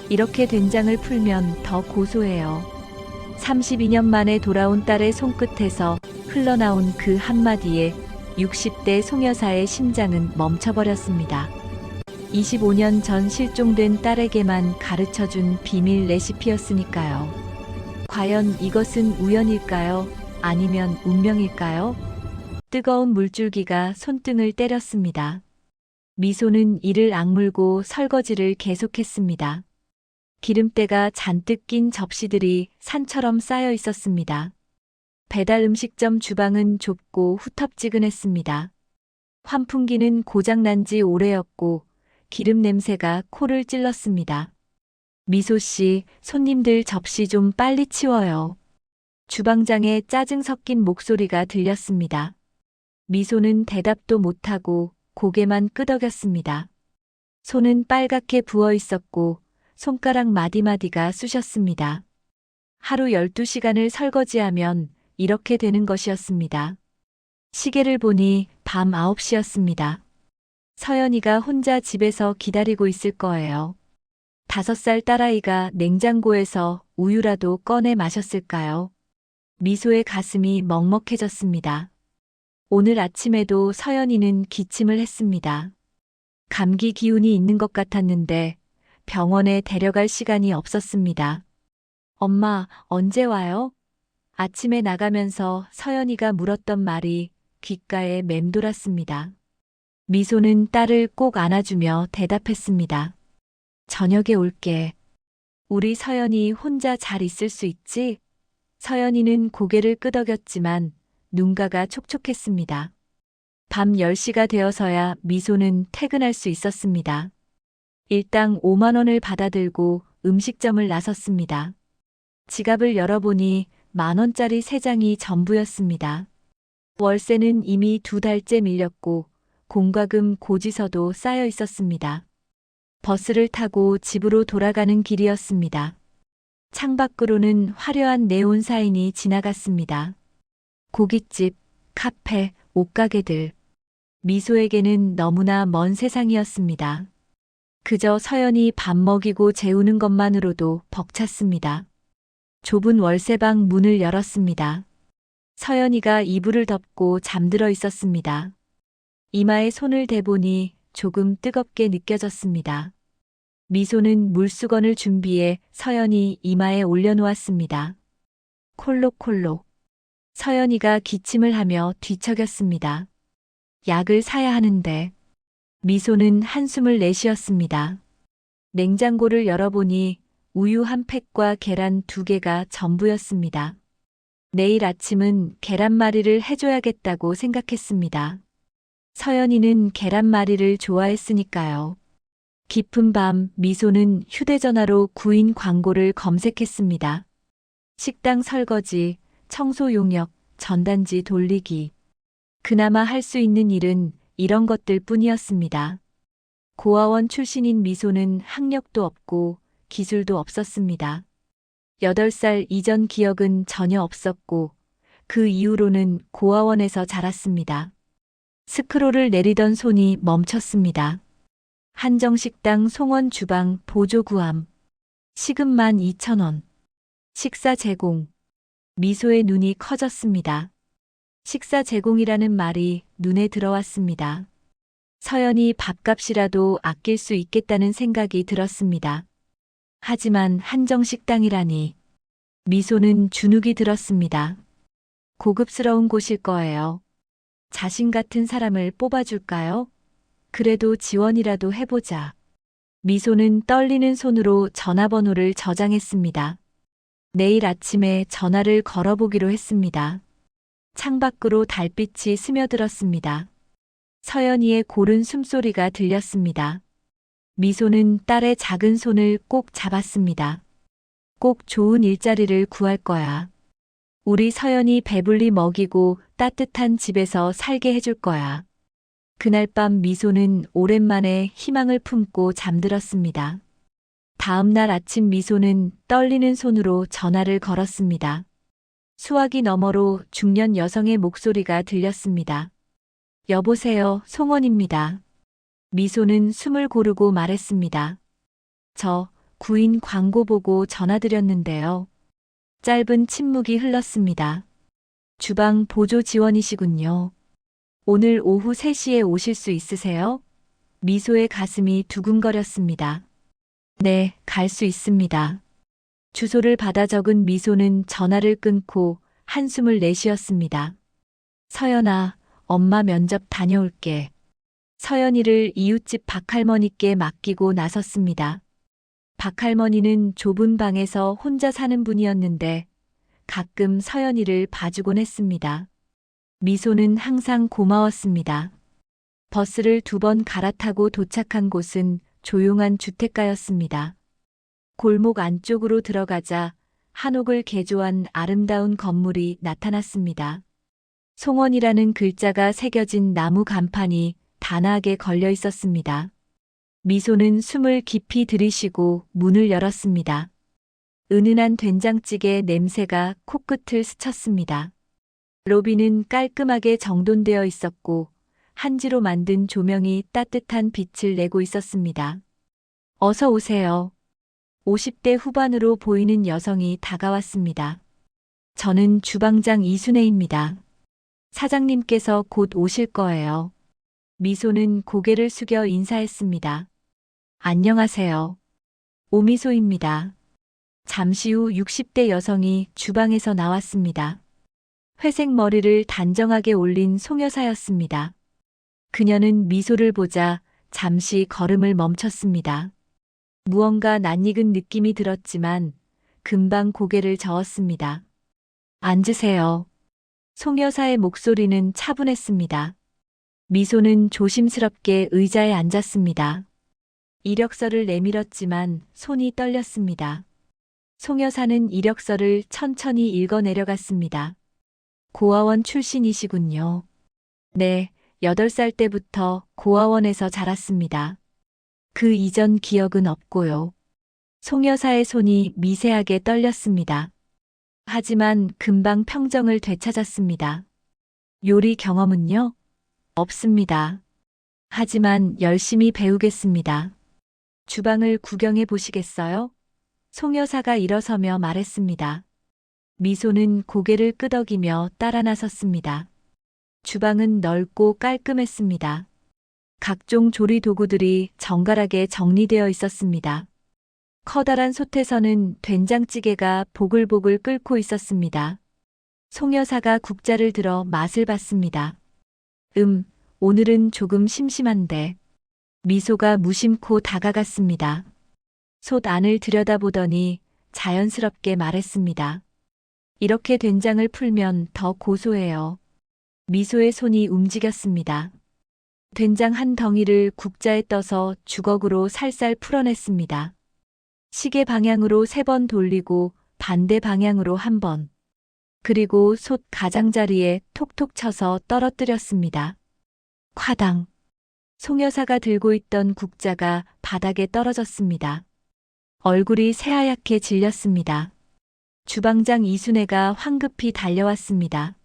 이렇게 된장을 풀면 더 고소해요. 32년 만에 돌아온 딸의 손끝에서 흘러나온 그 한마디에 60대 송여사의 심장은 멈춰버렸습니다. 25년 전 실종된 딸에게만 가르쳐준 비밀 레시피였으니까요. 과연 이것은 우연일까요? 아니면 운명일까요? 뜨거운 물줄기가 손등을 때렸습니다. 미소는 이를 악물고 설거지를 계속했습니다. 기름때가 잔뜩 낀 접시들이 산처럼 쌓여 있었습니다. 배달 음식점 주방은 좁고 후텁지근했습니다. 환풍기는 고장난 지 오래였고 기름 냄새가 코를 찔렀습니다. 미소 씨, 손님들 접시 좀 빨리 치워요. 주방장의 짜증 섞인 목소리가 들렸습니다. 미소는 대답도 못하고 고개만 끄덕였습니다. 손은 빨갛게 부어 있었고 손가락 마디마디가 쑤셨습니다. 하루 12시간을 설거지하면 이렇게 되는 것이었습니다. 시계를 보니 밤 9시였습니다. 서연이가 혼자 집에서 기다리고 있을 거예요. 5살 딸아이가 냉장고에서 우유라도 꺼내 마셨을까요? 미소의 가슴이 먹먹해졌습니다. 오늘 아침에도 서연이는 기침을 했습니다. 감기 기운이 있는 것 같았는데 병원에 데려갈 시간이 없었습니다. 엄마, 언제 와요? 아침에 나가면서 서연이가 물었던 말이 귓가에 맴돌았습니다. 미소는 딸을 꼭 안아주며 대답했습니다. 저녁에 올게. 우리 서연이 혼자 잘 있을 수 있지? 서연이는 고개를 끄덕였지만 눈가가 촉촉했습니다. 밤 10시가 되어서야 미소는 퇴근할 수 있었습니다. 일당 5만 원을 받아들고 음식점을 나섰습니다. 지갑을 열어보니 10,000원짜리 3장이 전부였습니다. 월세는 이미 2달째 밀렸고 공과금 고지서도 쌓여 있었습니다. 버스를 타고 집으로 돌아가는 길이었습니다. 창밖으로는 화려한 네온 사인이 지나갔습니다. 고깃집, 카페, 옷가게들. 미소에게는 너무나 먼 세상이었습니다. 그저 서연이 밥 먹이고 재우는 것만으로도 벅찼습니다. 좁은 월세방 문을 열었습니다. 서연이가 이불을 덮고 잠들어 있었습니다. 이마에 손을 대보니 조금 뜨겁게 느껴졌습니다. 미소는 물수건을 준비해 서연이 이마에 올려놓았습니다. 콜록콜록. 서연이가 기침을 하며 뒤척였습니다. 약을 사야 하는데. 미소는 한숨을 내쉬었습니다. 냉장고를 열어보니 우유 한 팩과 계란 2개가 전부였습니다. 내일 아침은 계란말이를 해줘야겠다고 생각했습니다. 서연이는 계란말이를 좋아했으니까요. 깊은 밤 미소는 휴대전화로 구인 광고를 검색했습니다. 식당 설거지, 청소 용역, 전단지 돌리기. 그나마 할 수 있는 일은 이런 것들 뿐이었습니다. 고아원 출신인 미소는 학력도 없고 기술도 없었습니다. 8살 이전 기억은 전혀 없었고 그 이후로는 고아원에서 자랐습니다. 스크롤을 내리던 손이 멈췄습니다. 한정식당 송원 주방 보조 구함. 시급 12,000원. 식사 제공. 미소의 눈이 커졌습니다. 식사 제공이라는 말이 눈에 들어왔습니다. 서연이 밥값이라도 아낄 수 있겠다는 생각이 들었습니다. 하지만 한정식당이라니. 미소는 주눅이 들었습니다. 고급스러운 곳일 거예요. 자신 같은 사람을 뽑아줄까요? 그래도 지원이라도 해보자. 미소는 떨리는 손으로 전화번호를 저장했습니다. 내일 아침에 전화를 걸어보기로 했습니다. 창밖으로 달빛이 스며들었습니다. 서연이의 고른 숨소리가 들렸습니다. 미소는 딸의 작은 손을 꼭 잡았습니다. 꼭 좋은 일자리를 구할 거야. 우리 서연이 배불리 먹이고 따뜻한 집에서 살게 해줄 거야. 그날 밤 미소는 오랜만에 희망을 품고 잠들었습니다. 다음 날 아침 미소는 떨리는 손으로 전화를 걸었습니다. 수화기 너머로 중년 여성의 목소리가 들렸습니다. 여보세요, 송원입니다. 미소는 숨을 고르고 말했습니다. 저 구인 광고 보고 전화드렸는데요. 짧은 침묵이 흘렀습니다. 주방 보조 지원이시군요. 오늘 오후 3시에 오실 수 있으세요? 미소의 가슴이 두근거렸습니다. 네, 갈 수 있습니다. 주소를 받아 적은 미소는 전화를 끊고 한숨을 내쉬었습니다. 서연아, 엄마 면접 다녀올게. 서연이를 이웃집 박할머니께 맡기고 나섰습니다. 박할머니는 좁은 방에서 혼자 사는 분이었는데 가끔 서연이를 봐주곤 했습니다. 미소는 항상 고마웠습니다. 버스를 2번 갈아타고 도착한 곳은 조용한 주택가였습니다. 골목 안쪽으로 들어가자 한옥을 개조한 아름다운 건물이 나타났습니다. 송원이라는 글자가 새겨진 나무 간판이 단아하게 걸려 있었습니다. 미소는 숨을 깊이 들이쉬고 문을 열었습니다. 은은한 된장찌개 냄새가 코끝을 스쳤습니다. 로비는 깔끔하게 정돈되어 있었고 한지로 만든 조명이 따뜻한 빛을 내고 있었습니다. 어서 오세요. 50대 후반으로 보이는 여성이 다가왔습니다. 저는 주방장 이순애입니다. 사장님께서 곧 오실 거예요. 미소는 고개를 숙여 인사했습니다. 안녕하세요. 오미소입니다. 잠시 후 60대 여성이 주방에서 나왔습니다. 회색 머리를 단정하게 올린 송여사였습니다. 그녀는 미소를 보자 잠시 걸음을 멈췄습니다. 무언가 낯익은 느낌이 들었지만 금방 고개를 저었습니다. 앉으세요. 송여사의 목소리는 차분했습니다. 미소는 조심스럽게 의자에 앉았습니다. 이력서를 내밀었지만 손이 떨렸습니다. 송여사는 이력서를 천천히 읽어 내려갔습니다. 고아원 출신이시군요. 네, 8살 때부터 고아원에서 자랐습니다. 그 이전 기억은 없고요. 송여사의 손이 미세하게 떨렸습니다. 하지만 금방 평정을 되찾았습니다. 요리 경험은요? 없습니다. 하지만 열심히 배우겠습니다. 주방을 구경해 보시겠어요? 송여사가 일어서며 말했습니다. 미소는 고개를 끄덕이며 따라 나섰습니다. 주방은 넓고 깔끔했습니다. 각종 조리 도구들이 정갈하게 정리되어 있었습니다. 커다란 솥에서는 된장찌개가 보글보글 끓고 있었습니다. 송여사가 국자를 들어 맛을 봤습니다. 오늘은 조금 심심한데. 미소가 무심코 다가갔습니다. 솥 안을 들여다보더니 자연스럽게 말했습니다. 이렇게 된장을 풀면 더 고소해요. 미소의 손이 움직였습니다. 된장 한 덩이를 국자에 떠서 주걱으로 살살 풀어냈습니다. 시계 방향으로 3번 돌리고 반대 방향으로 1번. 그리고 솥 가장자리에 톡톡 쳐서 떨어뜨렸습니다. 콰당. 송여사가 들고 있던 국자가 바닥에 떨어졌습니다. 얼굴이 새하얗게 질렸습니다. 주방장 이순애가 황급히 달려왔습니다.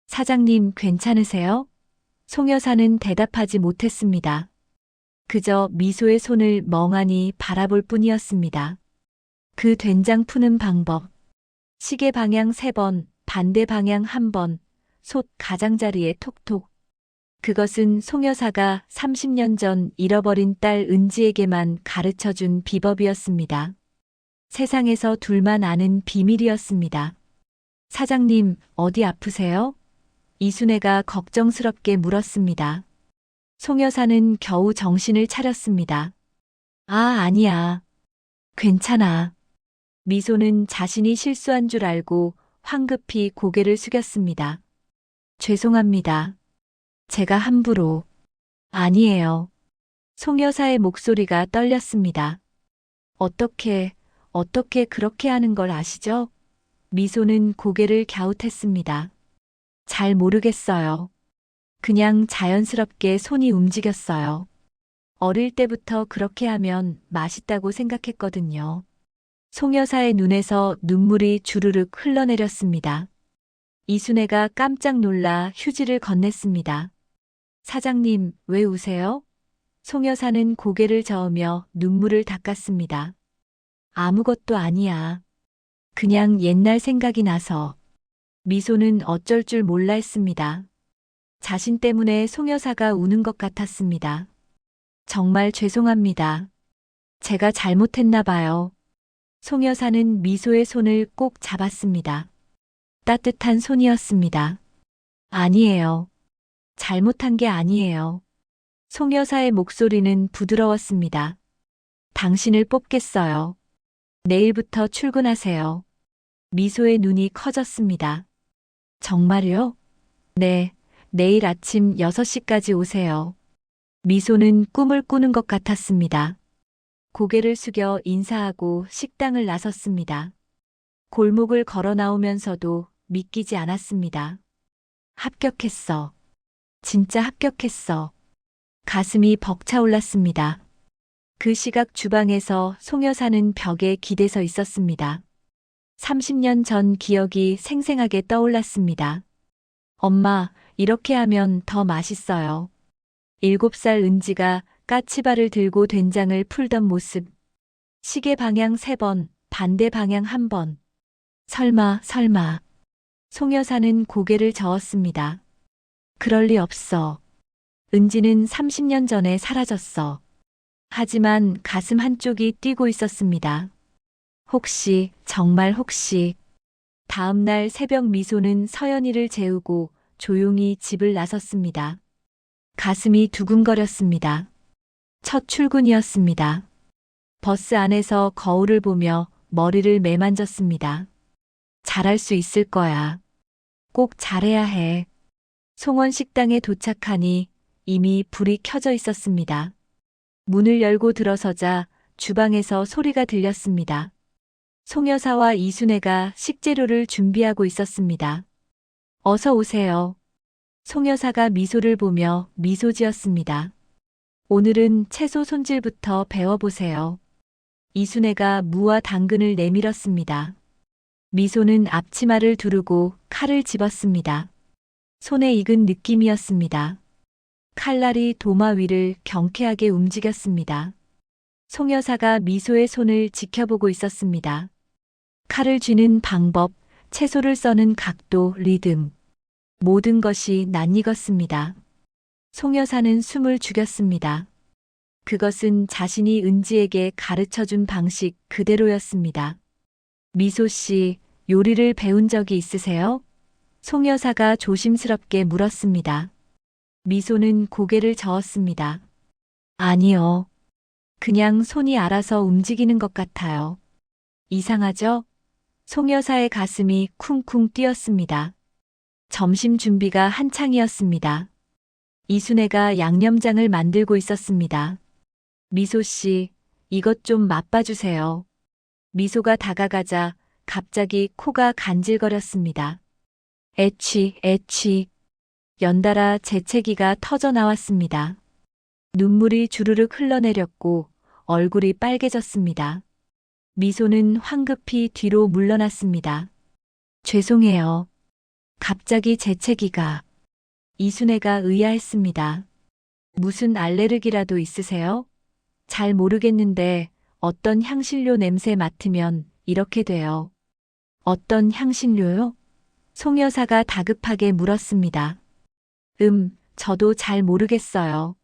사장님 괜찮으세요? 송여사는 대답하지 못했습니다. 그저 미소의 손을 멍하니 바라볼 뿐이었습니다. 그 된장 푸는 방법. 시계 방향 3번, 반대 방향 1번, 솥 가장자리에 톡톡. 그것은 송여사가 30년 전 잃어버린 딸 은지에게만 가르쳐준 비법이었습니다. 세상에서 둘만 아는 비밀이었습니다. 사장님, 어디 아프세요? 이순애가 걱정스럽게 물었습니다. 송여사는 겨우 정신을 차렸습니다. 아니야. 괜찮아. 미소는 자신이 실수한 줄 알고 황급히 고개를 숙였습니다. 죄송합니다. 제가 함부로. 아니에요. 송여사의 목소리가 떨렸습니다. 어떻게 그렇게 하는 걸 아시죠? 미소는 고개를 갸웃했습니다. 잘 모르겠어요. 그냥 자연스럽게 손이 움직였어요. 어릴 때부터 그렇게 하면 맛있다고 생각했거든요. 송여사의 눈에서 눈물이 주르륵 흘러내렸습니다. 이순애가 깜짝 놀라 휴지를 건넸습니다. 사장님, 왜 우세요? 송여사는 고개를 저으며 눈물을 닦았습니다. 아무것도 아니야. 그냥 옛날 생각이 나서. 미소는 어쩔 줄 몰라 했습니다. 자신 때문에 송 여사가 우는 것 같았습니다. 정말 죄송합니다. 제가 잘못했나 봐요. 송 여사는 미소의 손을 꼭 잡았습니다. 따뜻한 손이었습니다. 아니에요. 잘못한 게 아니에요. 송 여사의 목소리는 부드러웠습니다. 당신을 뽑겠어요. 내일부터 출근하세요. 미소의 눈이 커졌습니다. 정말요? 네, 내일 아침 6시까지 오세요. 미소는 꿈을 꾸는 것 같았습니다. 고개를 숙여 인사하고 식당을 나섰습니다. 골목을 걸어 나오면서도 믿기지 않았습니다. 합격했어. 진짜 합격했어. 가슴이 벅차올랐습니다. 그 시각 주방에서 송 여사는 벽에 기대서 있었습니다. 30년 전 기억이 생생하게 떠올랐습니다. 엄마, 이렇게 하면 더 맛있어요. 7살 은지가 까치발을 들고 된장을 풀던 모습. 시계 방향 3번, 반대 방향 1번. 설마. 송 여사는 고개를 저었습니다. 그럴 리 없어. 은지는 30년 전에 사라졌어. 하지만 가슴 한쪽이 뛰고 있었습니다. 혹시, 정말 혹시. 다음 날 새벽 미소는 서연이를 재우고 조용히 집을 나섰습니다. 가슴이 두근거렸습니다. 첫 출근이었습니다. 버스 안에서 거울을 보며 머리를 매만졌습니다. 잘할 수 있을 거야. 꼭 잘해야 해. 송원 식당에 도착하니 이미 불이 켜져 있었습니다. 문을 열고 들어서자 주방에서 소리가 들렸습니다. 송 여사와 이순애가 식재료를 준비하고 있었습니다. 어서 오세요. 송 여사가 미소를 보며 미소 지었습니다. 오늘은 채소 손질부터 배워보세요. 이순애가 무와 당근을 내밀었습니다. 미소는 앞치마를 두르고 칼을 집었습니다. 손에 익은 느낌이었습니다. 칼날이 도마 위를 경쾌하게 움직였습니다. 송 여사가 미소의 손을 지켜보고 있었습니다. 칼을 쥐는 방법, 채소를 써는 각도, 리듬. 모든 것이 낯익었습니다. 송 여사는 숨을 죽였습니다. 그것은 자신이 은지에게 가르쳐준 방식 그대로였습니다. 미소 씨, 요리를 배운 적이 있으세요? 송 여사가 조심스럽게 물었습니다. 미소는 고개를 저었습니다. 아니요. 그냥 손이 알아서 움직이는 것 같아요. 이상하죠? 송 여사의 가슴이 쿵쿵 뛰었습니다. 점심 준비가 한창이었습니다. 이순애가 양념장을 만들고 있었습니다. 미소 씨, 이것 좀 맛봐주세요. 미소가 다가가자 갑자기 코가 간질거렸습니다. 애취. 연달아 재채기가 터져 나왔습니다. 눈물이 주르륵 흘러내렸고 얼굴이 빨개졌습니다. 미소는 황급히 뒤로 물러났습니다. 죄송해요. 갑자기 재채기가. 이순애가 의아했습니다. 무슨 알레르기라도 있으세요? 잘 모르겠는데 어떤 향신료 냄새 맡으면 이렇게 돼요. 어떤 향신료요? 송 여사가 다급하게 물었습니다. 저도 잘 모르겠어요.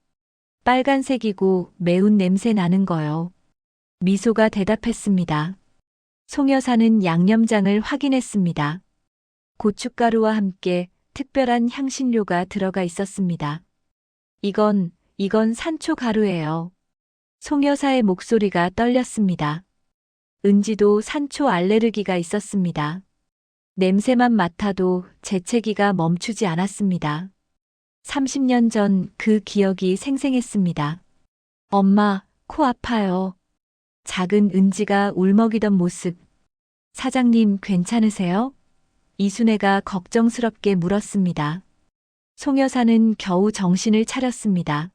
빨간색이고 매운 냄새 나는 거요. 미소가 대답했습니다. 송 여사는 양념장을 확인했습니다. 고춧가루와 함께 특별한 향신료가 들어가 있었습니다. 이건 산초 가루예요. 송 여사의 목소리가 떨렸습니다. 은지도 산초 알레르기가 있었습니다. 냄새만 맡아도 재채기가 멈추지 않았습니다. 30년 전 그 기억이 생생했습니다. 엄마, 코 아파요. 작은 은지가 울먹이던 모습. 사장님 괜찮으세요? 이순애가 걱정스럽게 물었습니다. 송 여사는 겨우 정신을 차렸습니다.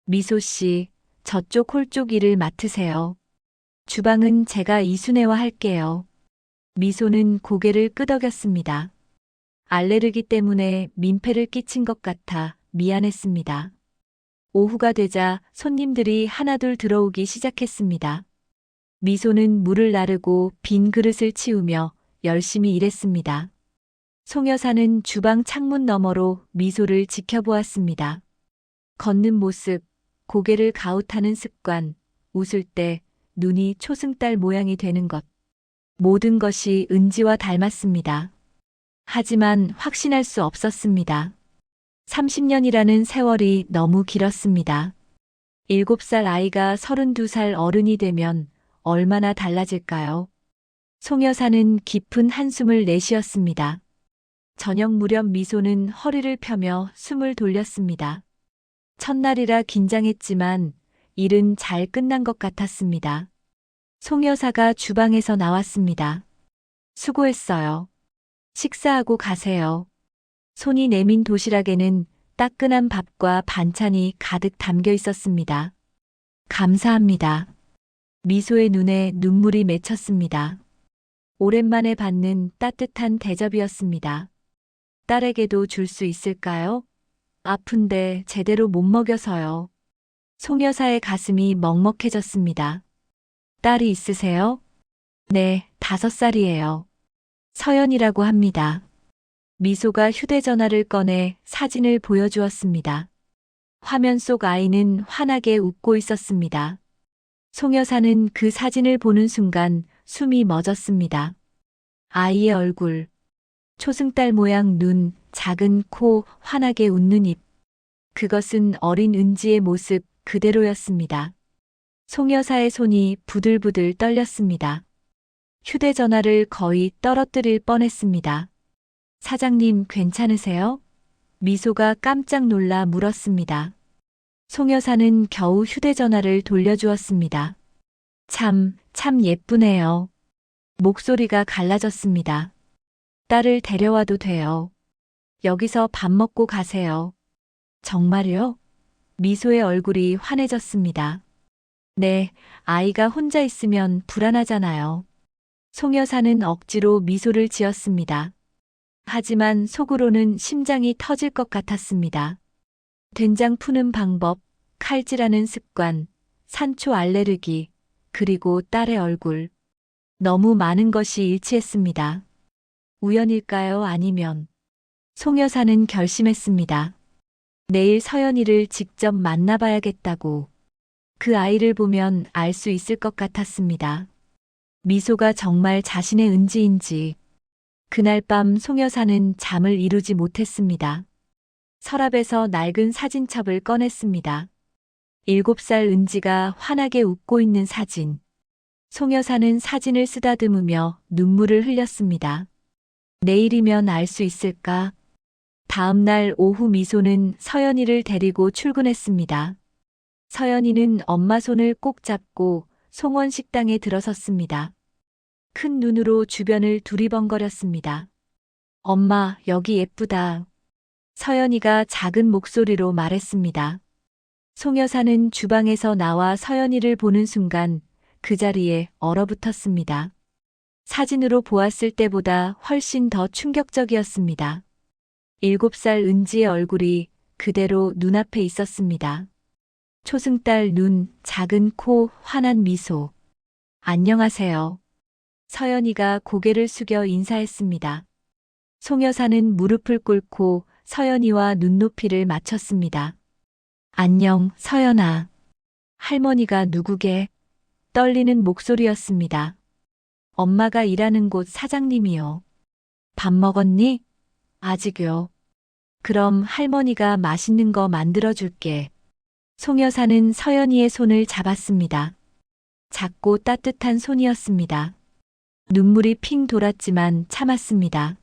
미소 씨, 저쪽 홀 쪽 일을 맡으세요. 주방은 제가 이순애와 할게요. 미소는 고개를 끄덕였습니다. 알레르기 때문에 민폐를 끼친 것 같아 미안했습니다. 오후가 되자 손님들이 하나둘 들어오기 시작했습니다. 미소는 물을 나르고 빈 그릇을 치우며 열심히 일했습니다. 송 여사는 주방 창문 너머로 미소를 지켜보았습니다. 걷는 모습, 고개를 가웃하는 습관, 웃을 때 눈이 초승달 모양이 되는 것. 모든 것이 은지와 닮았습니다. 하지만 확신할 수 없었습니다. 30년이라는 세월이 너무 길었습니다. 7살 아이가 32살 어른이 되면 얼마나 달라질까요? 송 여사는 깊은 한숨을 내쉬었습니다. 저녁 무렵 미소는 허리를 펴며 숨을 돌렸습니다. 첫날이라 긴장했지만 일은 잘 끝난 것 같았습니다. 송 여사가 주방에서 나왔습니다. 수고했어요. 식사하고 가세요. 손이 내민 도시락에는 따끈한 밥과 반찬이 가득 담겨 있었습니다. 감사합니다. 미소의 눈에 눈물이 맺혔습니다. 오랜만에 받는 따뜻한 대접이었습니다. 딸에게도 줄 수 있을까요? 아픈데 제대로 못 먹여서요. 송 여사의 가슴이 먹먹해졌습니다. 딸이 있으세요? 네, 5살이에요. 서연이라고 합니다. 미소가 휴대전화를 꺼내 사진을 보여주었습니다. 화면 속 아이는 환하게 웃고 있었습니다. 송 여사는 그 사진을 보는 순간 숨이 멎었습니다. 아이의 얼굴, 초승달 모양 눈, 작은 코, 환하게 웃는 입. 그것은 어린 은지의 모습 그대로였습니다. 송 여사의 손이 부들부들 떨렸습니다. 휴대전화를 거의 떨어뜨릴 뻔했습니다. 사장님 괜찮으세요? 미소가 깜짝 놀라 물었습니다. 송 여사는 겨우 휴대전화를 돌려주었습니다. 참 예쁘네요. 목소리가 갈라졌습니다. 딸을 데려와도 돼요. 여기서 밥 먹고 가세요. 정말요? 미소의 얼굴이 환해졌습니다. 네, 아이가 혼자 있으면 불안하잖아요. 송 여사는 억지로 미소를 지었습니다. 하지만 속으로는 심장이 터질 것 같았습니다. 된장 푸는 방법, 칼질하는 습관, 산초 알레르기, 그리고 딸의 얼굴. 너무 많은 것이 일치했습니다. 우연일까요? 아니면 송 여사는 결심했습니다. 내일 서연이를 직접 만나봐야겠다고. 그 아이를 보면 알 수 있을 것 같았습니다. 미소가 정말 자신의 은지인지. 그날 밤 송 여사는 잠을 이루지 못했습니다. 서랍에서 낡은 사진첩을 꺼냈습니다. 7살 은지가 환하게 웃고 있는 사진. 송 여사는 사진을 쓰다듬으며 눈물을 흘렸습니다. 내일이면 알 수 있을까? 다음 날 오후 미소는 서연이를 데리고 출근했습니다. 서연이는 엄마 손을 꼭 잡고 송원 식당에 들어섰습니다. 큰 눈으로 주변을 두리번거렸습니다. 엄마, 여기 예쁘다. 서연이가 작은 목소리로 말했습니다. 송 여사는 주방에서 나와 서연이를 보는 순간 그 자리에 얼어붙었습니다. 사진으로 보았을 때보다 훨씬 더 충격적이었습니다. 7살 은지의 얼굴이 그대로 눈앞에 있었습니다. 초승달 눈, 작은 코, 환한 미소. 안녕하세요. 서연이가 고개를 숙여 인사했습니다. 송 여사는 무릎을 꿇고 서연이와 눈높이를 맞췄습니다. 안녕, 서연아. 할머니가 누구게? 떨리는 목소리였습니다. 엄마가 일하는 곳 사장님이요. 밥 먹었니? 아직요. 그럼 할머니가 맛있는 거 만들어줄게. 송 여사는 서연이의 손을 잡았습니다. 작고 따뜻한 손이었습니다. 눈물이 핑 돌았지만 참았습니다.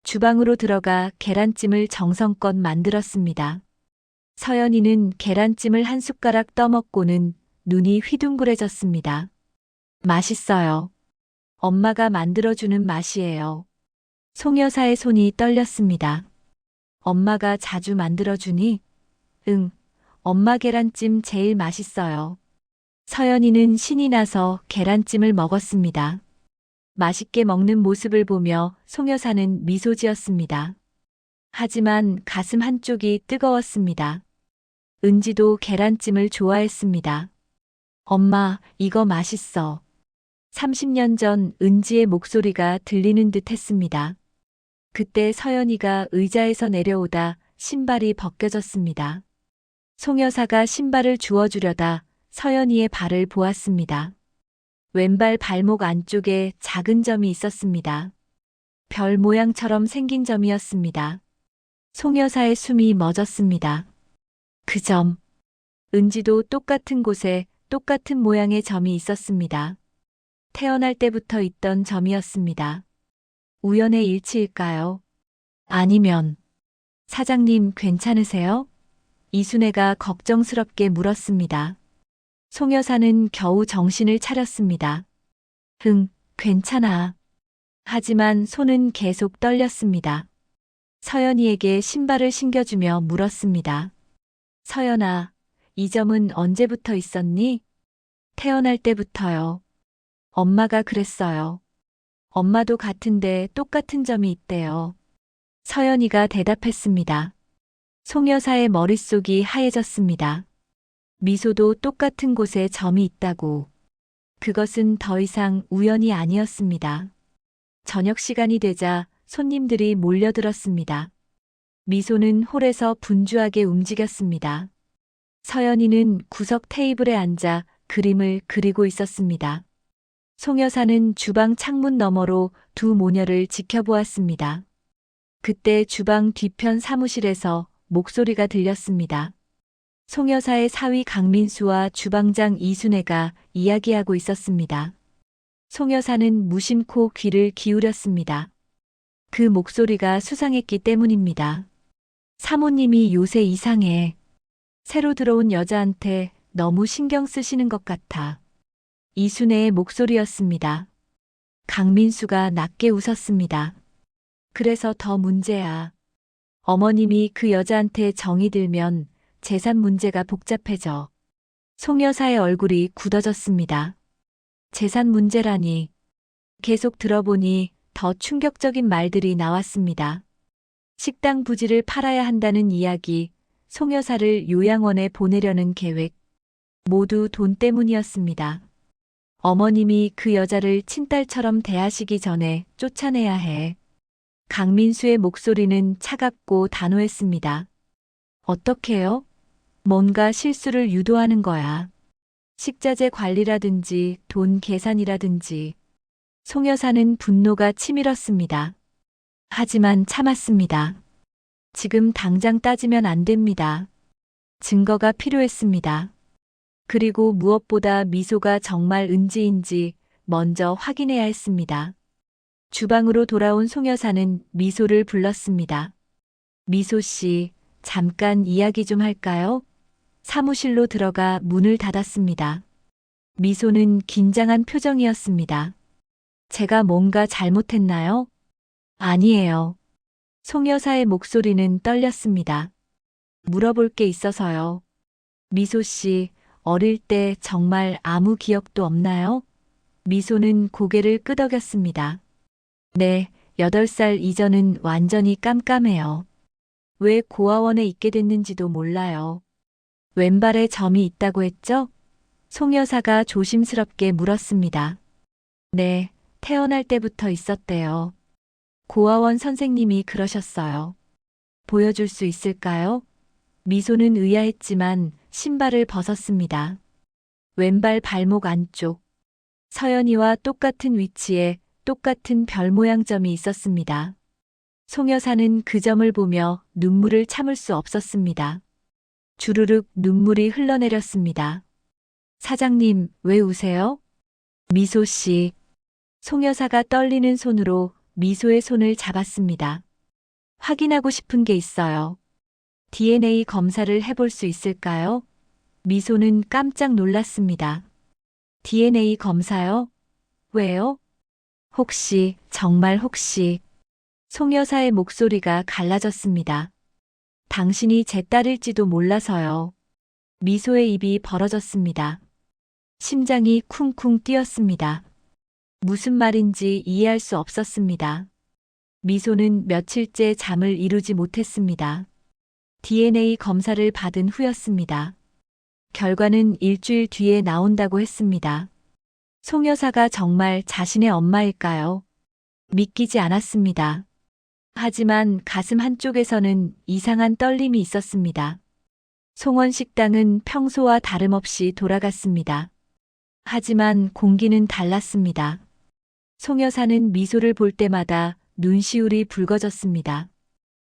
주방으로 들어가 계란찜을 정성껏 만들었습니다. 서연이는 계란찜을 한 숟가락 떠먹고는 눈이 휘둥그레졌습니다. 맛있어요. 엄마가 만들어주는 맛이에요. 송 여사의 손이 떨렸습니다. 엄마가 자주 만들어주니? 응, 엄마 계란찜 제일 맛있어요. 서연이는 신이 나서 계란찜을 먹었습니다. 맛있게 먹는 모습을 보며 송 여사는 미소 지었습니다. 하지만 가슴 한쪽이 뜨거웠습니다. 은지도 계란찜을 좋아했습니다. 엄마, 이거 맛있어. 30년 전 은지의 목소리가 들리는 듯 했습니다. 그때 서연이가 의자에서 내려오다 신발이 벗겨졌습니다. 송 여사가 신발을 주워주려다 서연이의 발을 보았습니다. 왼발 발목 안쪽에 작은 점이 있었습니다. 별 모양처럼 생긴 점이었습니다. 송 여사의 숨이 멎었습니다. 그 점. 은지도 똑같은 곳에 똑같은 모양의 점이 있었습니다. 태어날 때부터 있던 점이었습니다. 우연의 일치일까요? 아니면 사장님 괜찮으세요? 이순애가 걱정스럽게 물었습니다. 송 여사는 겨우 정신을 차렸습니다. 응, 괜찮아. 하지만 손은 계속 떨렸습니다. 서연이에게 신발을 신겨주며 물었습니다. 서연아, 이 점은 언제부터 있었니? 태어날 때부터요. 엄마가 그랬어요. 엄마도 같은데 똑같은 점이 있대요. 서연이가 대답했습니다. 송 여사의 머릿속이 하얘졌습니다. 미소도 똑같은 곳에 점이 있다고. 그것은 더 이상 우연이 아니었습니다. 저녁 시간이 되자 손님들이 몰려들었습니다. 미소는 홀에서 분주하게 움직였습니다. 서연이는 구석 테이블에 앉아 그림을 그리고 있었습니다. 송 여사는 주방 창문 너머로 두 모녀를 지켜보았습니다. 그때 주방 뒤편 사무실에서 목소리가 들렸습니다. 송 여사의 사위 강민수와 주방장 이순애가 이야기하고 있었습니다. 송 여사는 무심코 귀를 기울였습니다. 그 목소리가 수상했기 때문입니다. 사모님이 요새 이상해. 새로 들어온 여자한테 너무 신경 쓰시는 것 같아. 이순애의 목소리였습니다. 강민수가 낮게 웃었습니다. 그래서 더 문제야. 어머님이 그 여자한테 정이 들면 재산 문제가 복잡해져. 송 여사의 얼굴이 굳어졌습니다. 재산 문제라니. 계속 들어보니 더 충격적인 말들이 나왔습니다. 식당 부지를 팔아야 한다는 이야기, 송 여사를 요양원에 보내려는 계획, 모두 돈 때문이었습니다. 어머님이 그 여자를 친딸처럼 대하시기 전에 쫓아내야 해. 강민수의 목소리는 차갑고 단호했습니다. 어떻게요? 뭔가 실수를 유도하는 거야. 식자재 관리라든지 돈 계산이라든지. 송 여사는 분노가 치밀었습니다. 하지만 참았습니다. 지금 당장 따지면 안 됩니다. 증거가 필요했습니다. 그리고 무엇보다 미소가 정말 은지인지 먼저 확인해야 했습니다. 주방으로 돌아온 송 여사는 미소를 불렀습니다. 미소 씨, 잠깐 이야기 좀 할까요? 사무실로 들어가 문을 닫았습니다. 미소는 긴장한 표정이었습니다. 제가 뭔가 잘못했나요? 아니에요. 송 여사의 목소리는 떨렸습니다. 물어볼 게 있어서요. 미소 씨, 어릴 때 정말 아무 기억도 없나요? 미소는 고개를 끄덕였습니다. 네, 8살 이전은 완전히 깜깜해요. 왜 고아원에 있게 됐는지도 몰라요. 왼발에 점이 있다고 했죠? 송 여사가 조심스럽게 물었습니다. 네, 태어날 때부터 있었대요. 고아원 선생님이 그러셨어요. 보여줄 수 있을까요? 미소는 의아했지만 신발을 벗었습니다. 왼발 발목 안쪽. 서연이와 똑같은 위치에 똑같은 별 모양 점이 있었습니다. 송 여사는 그 점을 보며 눈물을 참을 수 없었습니다. 주르륵 눈물이 흘러내렸습니다. 사장님, 왜 우세요? 미소 씨. 송 여사가 떨리는 손으로 미소의 손을 잡았습니다. 확인하고 싶은 게 있어요. DNA 검사를 해볼 수 있을까요? 미소는 깜짝 놀랐습니다. DNA 검사요? 왜요? 혹시, 정말 혹시. 송 여사의 목소리가 갈라졌습니다. 당신이 제 딸일지도 몰라서요. 미소의 입이 벌어졌습니다. 심장이 쿵쿵 뛰었습니다. 무슨 말인지 이해할 수 없었습니다. 미소는 며칠째 잠을 이루지 못했습니다. DNA 검사를 받은 후였습니다. 결과는 일주일 뒤에 나온다고 했습니다. 송 여사가 정말 자신의 엄마일까요? 믿기지 않았습니다. 하지만 가슴 한쪽에서는 이상한 떨림이 있었습니다. 송원 식당은 평소와 다름없이 돌아갔습니다. 하지만 공기는 달랐습니다. 송 여사는 미소를 볼 때마다 눈시울이 붉어졌습니다.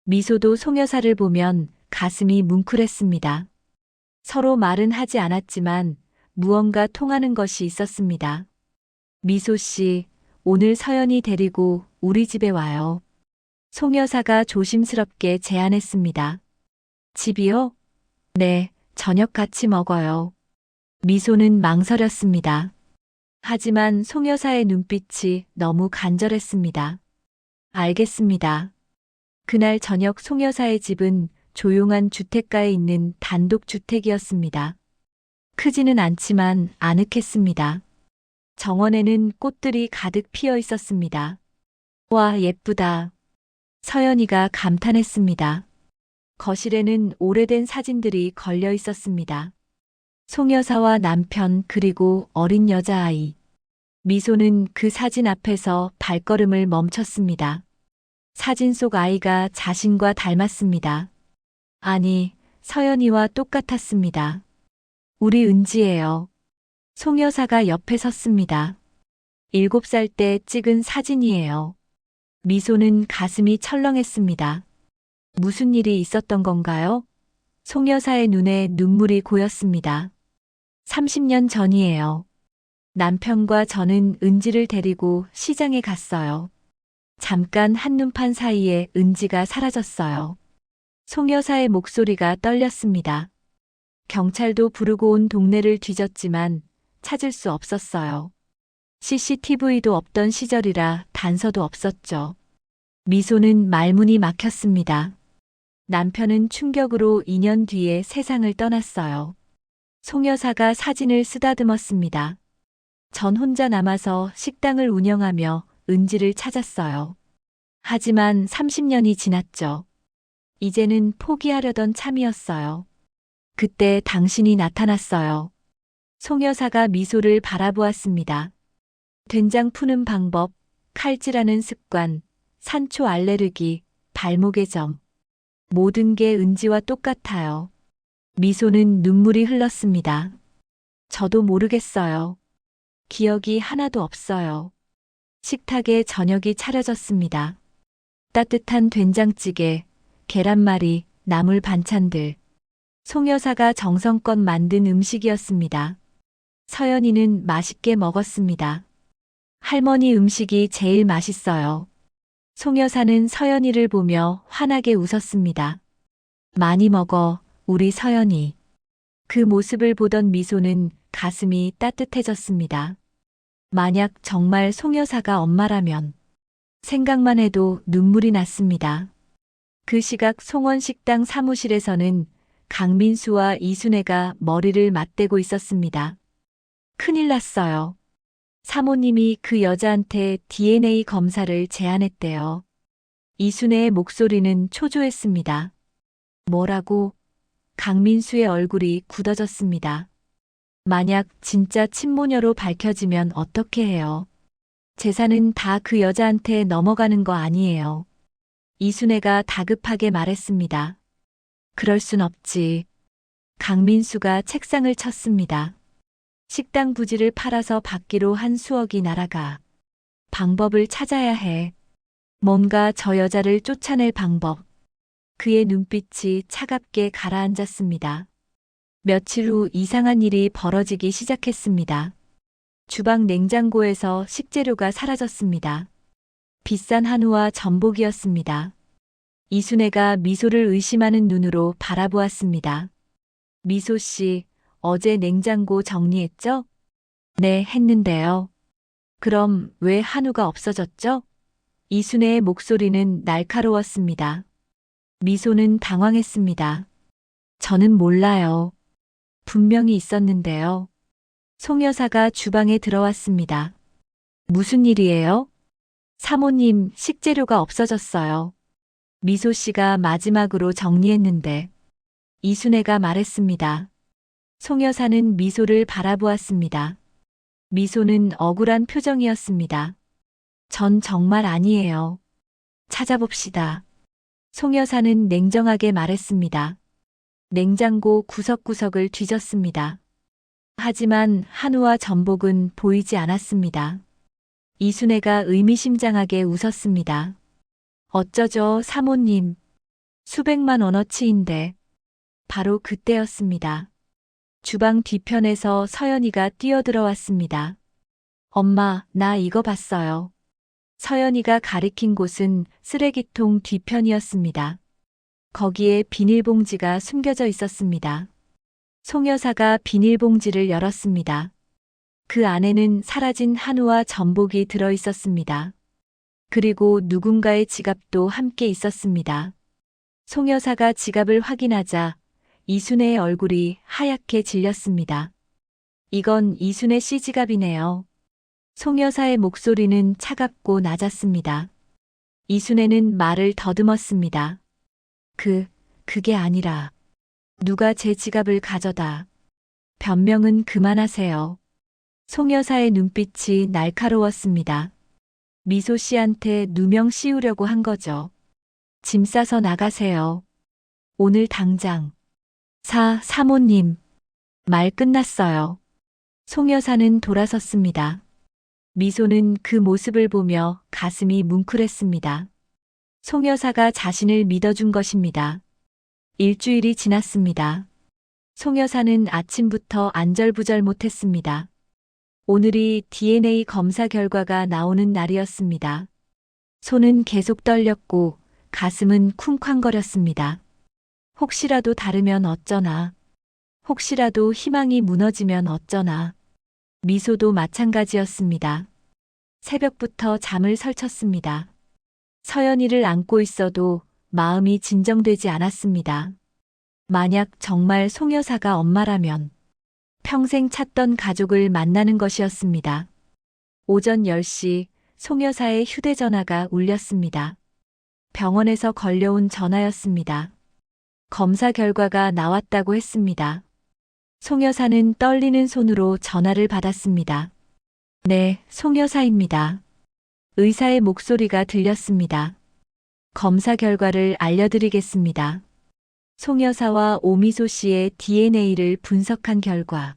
미소도 송 여사를 보면 가슴이 뭉클했습니다. 서로 말은 하지 않았지만 무언가 통하는 것이 있었습니다. 미소 씨, 오늘 서연이 데리고 우리 집에 와요. 송 여사가 조심스럽게 제안했습니다. 집이요? 네, 저녁 같이 먹어요. 미소는 망설였습니다. 하지만 송 여사의 눈빛이 너무 간절했습니다. 알겠습니다. 그날 저녁 송 여사의 집은 조용한 주택가에 있는 단독주택이었습니다. 크지는 않지만 아늑했습니다. 정원에는 꽃들이 가득 피어 있었습니다. 와, 예쁘다. 서연이가 감탄했습니다. 거실에는 오래된 사진들이 걸려 있었습니다. 송 여사와 남편 그리고 어린 여자아이. 미소는 그 사진 앞에서 발걸음을 멈췄습니다. 사진 속 아이가 자신과 닮았습니다. 아니, 서연이와 똑같았습니다. 우리 은지예요. 송 여사가 옆에 섰습니다. 7살 때 찍은 사진이에요. 미소는 가슴이 철렁했습니다. 무슨 일이 있었던 건가요? 송 여사의 눈에 눈물이 고였습니다. 30년 전이에요. 남편과 저는 은지를 데리고 시장에 갔어요. 잠깐 한눈판 사이에 은지가 사라졌어요. 송 여사의 목소리가 떨렸습니다. 경찰도 부르고 온 동네를 뒤졌지만 찾을 수 없었어요. CCTV도 없던 시절이라 단서도 없었죠. 미소는 말문이 막혔습니다. 남편은 충격으로 2년 뒤에 세상을 떠났어요. 송 여사가 사진을 쓰다듬었습니다. 전 혼자 남아서 식당을 운영하며 은지를 찾았어요. 하지만 30년이 지났죠. 이제는 포기하려던 참이었어요. 그때 당신이 나타났어요. 송 여사가 미소를 바라보았습니다. 된장 푸는 방법, 칼질하는 습관, 산초 알레르기, 발목의 점. 모든 게 은지와 똑같아요. 미소는 눈물이 흘렀습니다. 저도 모르겠어요. 기억이 하나도 없어요. 식탁에 저녁이 차려졌습니다. 따뜻한 된장찌개, 계란말이, 나물 반찬들. 송 여사가 정성껏 만든 음식이었습니다. 서연이는 맛있게 먹었습니다. 할머니 음식이 제일 맛있어요. 송 여사는 서연이를 보며 환하게 웃었습니다. 많이 먹어, 우리 서연이. 그 모습을 보던 미소는 가슴이 따뜻해졌습니다. 만약 정말 송 여사가 엄마라면 생각만 해도 눈물이 났습니다. 그 시각 송원식당 사무실에서는 강민수와 이순애가 머리를 맞대고 있었습니다. 큰일 났어요. 사모님이 그 여자한테 DNA 검사를 제안했대요. 이순애의 목소리는 초조했습니다. 뭐라고? 강민수의 얼굴이 굳어졌습니다. 만약 진짜 친모녀로 밝혀지면 어떻게 해요? 재산은 다 그 여자한테 넘어가는 거 아니에요. 이순애가 다급하게 말했습니다. 그럴 순 없지. 강민수가 책상을 쳤습니다. 식당 부지를 팔아서 받기로 한 수억이 날아가. 방법을 찾아야 해. 뭔가 저 여자를 쫓아낼 방법. 그의 눈빛이 차갑게 가라앉았습니다. 며칠 후 이상한 일이 벌어지기 시작했습니다. 주방 냉장고에서 식재료가 사라졌습니다. 비싼 한우와 전복이었습니다. 이순애가 미소를 의심하는 눈으로 바라보았습니다. 미소 씨, 어제 냉장고 정리했죠? 네, 했는데요. 그럼 왜 한우가 없어졌죠? 이순애의 목소리는 날카로웠습니다. 미소는 당황했습니다. 저는 몰라요. 분명히 있었는데요. 송 여사가 주방에 들어왔습니다. 무슨 일이에요? 사모님, 식재료가 없어졌어요. 미소 씨가 마지막으로 정리했는데. 이순애가 말했습니다. 송 여사는 미소를 바라보았습니다. 미소는 억울한 표정이었습니다. 전 정말 아니에요. 찾아봅시다. 송 여사는 냉정하게 말했습니다. 냉장고 구석구석을 뒤졌습니다. 하지만 한우와 전복은 보이지 않았습니다. 이순애가 의미심장하게 웃었습니다. 어쩌죠, 사모님. 수백만 원어치인데. 바로 그때였습니다. 주방 뒤편에서 서연이가 뛰어들어왔습니다. 엄마, 나 이거 봤어요. 서연이가 가리킨 곳은 쓰레기통 뒤편이었습니다. 거기에 비닐봉지가 숨겨져 있었습니다. 송 여사가 비닐봉지를 열었습니다. 그 안에는 사라진 한우와 전복이 들어 있었습니다. 그리고 누군가의 지갑도 함께 있었습니다. 송 여사가 지갑을 확인하자 이순애의 얼굴이 하얗게 질렸습니다. 이건 이순애 씨 지갑이네요. 송 여사의 목소리는 차갑고 낮았습니다. 이순애는 말을 더듬었습니다. 그게 아니라 누가 제 지갑을 가져다. 변명은 그만하세요. 송 여사의 눈빛이 날카로웠습니다. 미소 씨한테 누명 씌우려고 한 거죠. 짐 싸서 나가세요. 오늘 당장. 사모님. 말 끝났어요. 송 여사는 돌아섰습니다. 미소는 그 모습을 보며 가슴이 뭉클했습니다. 송 여사가 자신을 믿어준 것입니다. 일주일이 지났습니다. 송 여사는 아침부터 안절부절 못했습니다. 오늘이 DNA 검사 결과가 나오는 날이었습니다. 손은 계속 떨렸고 가슴은 쿵쾅거렸습니다. 혹시라도 다르면 어쩌나. 혹시라도 희망이 무너지면 어쩌나. 미소도 마찬가지였습니다. 새벽부터 잠을 설쳤습니다. 서연이를 안고 있어도 마음이 진정되지 않았습니다. 만약 정말 송 여사가 엄마라면 평생 찾던 가족을 만나는 것이었습니다. 오전 10시 송 여사의 휴대전화가 울렸습니다. 병원에서 걸려온 전화였습니다. 검사 결과가 나왔다고 했습니다. 송 여사는 떨리는 손으로 전화를 받았습니다. 네, 송 여사입니다. 의사의 목소리가 들렸습니다. 검사 결과를 알려드리겠습니다. 송 여사와 오미소 씨의 DNA를 분석한 결과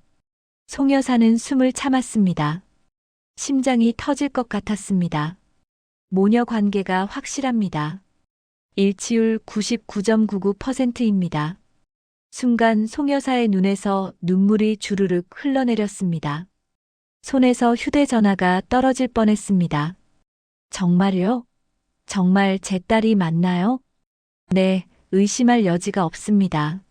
송 여사는 숨을 참았습니다. 심장이 터질 것 같았습니다. 모녀 관계가 확실합니다. 일치율 99.99%입니다. 순간 송 여사의 눈에서 눈물이 주르륵 흘러내렸습니다. 손에서 휴대전화가 떨어질 뻔했습니다. 정말요? 정말 제 딸이 맞나요? 네, 의심할 여지가 없습니다.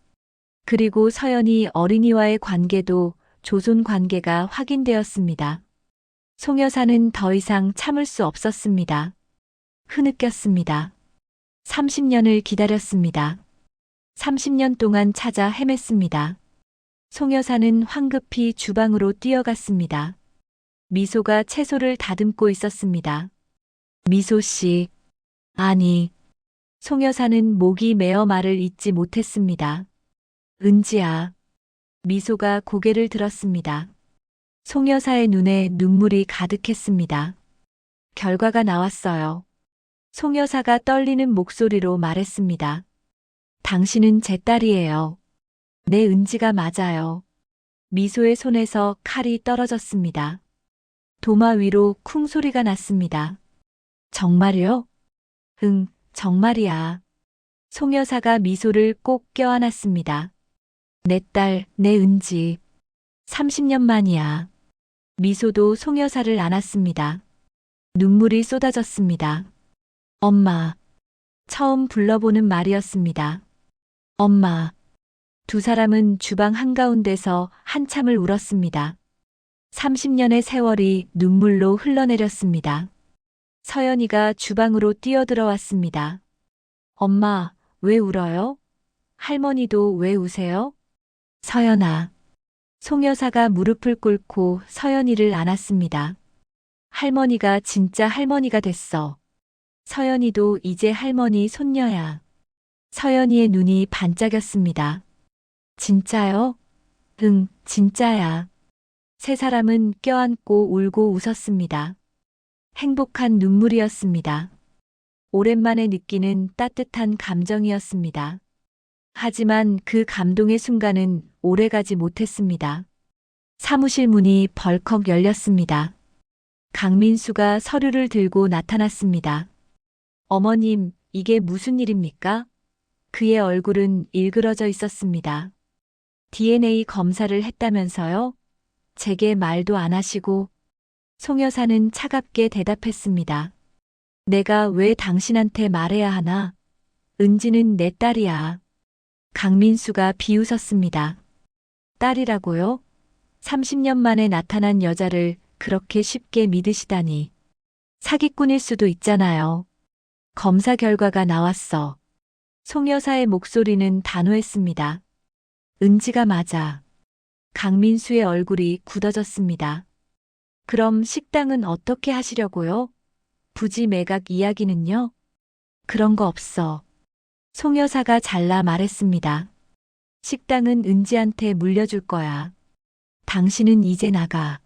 그리고 서연이 어린이와의 관계도 조손 관계가 확인되었습니다. 송 여사는 더 이상 참을 수 없었습니다. 흐느꼈습니다. 30년을 기다렸습니다. 30년 동안 찾아 헤맸습니다. 송 여사는 황급히 주방으로 뛰어갔습니다. 미소가 채소를 다듬고 있었습니다. 미소 씨. 아니. 송 여사는 목이 메어 말을 잇지 못했습니다. 은지야. 미소가 고개를 들었습니다. 송 여사의 눈에 눈물이 가득했습니다. 결과가 나왔어요. 송 여사가 떨리는 목소리로 말했습니다. 당신은 제 딸이에요. 내 은지가 맞아요. 미소의 손에서 칼이 떨어졌습니다. 도마 위로 쿵 소리가 났습니다. 정말요? 응, 정말이야. 송 여사가 미소를 꼭 껴안았습니다. 내 딸, 내 은지. 30년 만이야. 미소도 송 여사를 안았습니다. 눈물이 쏟아졌습니다. 엄마. 처음 불러보는 말이었습니다. 엄마. 두 사람은 주방 한가운데서 한참을 울었습니다. 30년의 세월이 눈물로 흘러내렸습니다. 서연이가 주방으로 뛰어들어왔습니다. 엄마, 왜 울어요? 할머니도 왜 우세요? 서연아. 송 여사가 무릎을 꿇고 서연이를 안았습니다. 할머니가 진짜 할머니가 됐어. 서연이도 이제 할머니 손녀야. 서연이의 눈이 반짝였습니다. 진짜요? 응, 진짜야. 세 사람은 껴안고 울고 웃었습니다. 행복한 눈물이었습니다. 오랜만에 느끼는 따뜻한 감정이었습니다. 하지만 그 감동의 순간은 오래가지 못했습니다. 사무실 문이 벌컥 열렸습니다. 강민수가 서류를 들고 나타났습니다. 어머님, 이게 무슨 일입니까? 그의 얼굴은 일그러져 있었습니다. DNA 검사를 했다면서요? 제게 말도 안 하시고. 송 여사는 차갑게 대답했습니다. 내가 왜 당신한테 말해야 하나? 은지는 내 딸이야. 강민수가 비웃었습니다. 딸이라고요? 30년 만에 나타난 여자를 그렇게 쉽게 믿으시다니. 사기꾼일 수도 있잖아요. 검사 결과가 나왔어. 송 여사의 목소리는 단호했습니다. 은지가 맞아. 강민수의 얼굴이 굳어졌습니다. 그럼 식당은 어떻게 하시려고요? 부지 매각 이야기는요? 그런 거 없어. 송 여사가 잘라 말했습니다. 식당은 은지한테 물려줄 거야. 당신은 이제 나가.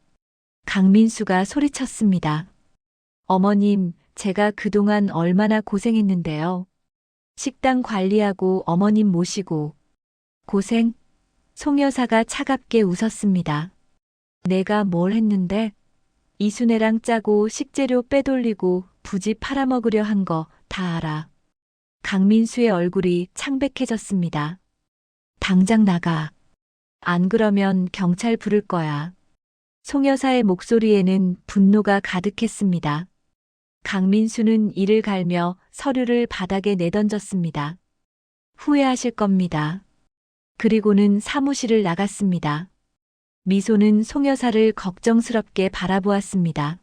강민수가 소리쳤습니다. 어머님, 제가 그동안 얼마나 고생했는데요. 식당 관리하고 어머님 모시고. 고생? 송 여사가 차갑게 웃었습니다. 내가 뭘 했는데? 이순애랑 짜고 식재료 빼돌리고 부지 팔아먹으려 한 거 다 알아. 강민수의 얼굴이 창백해졌습니다. 당장 나가. 안 그러면 경찰 부를 거야. 송 여사의 목소리에는 분노가 가득했습니다. 강민수는 이를 갈며 서류를 바닥에 내던졌습니다. 후회하실 겁니다. 그리고는 사무실을 나갔습니다. 미소는 송 여사를 걱정스럽게 바라보았습니다.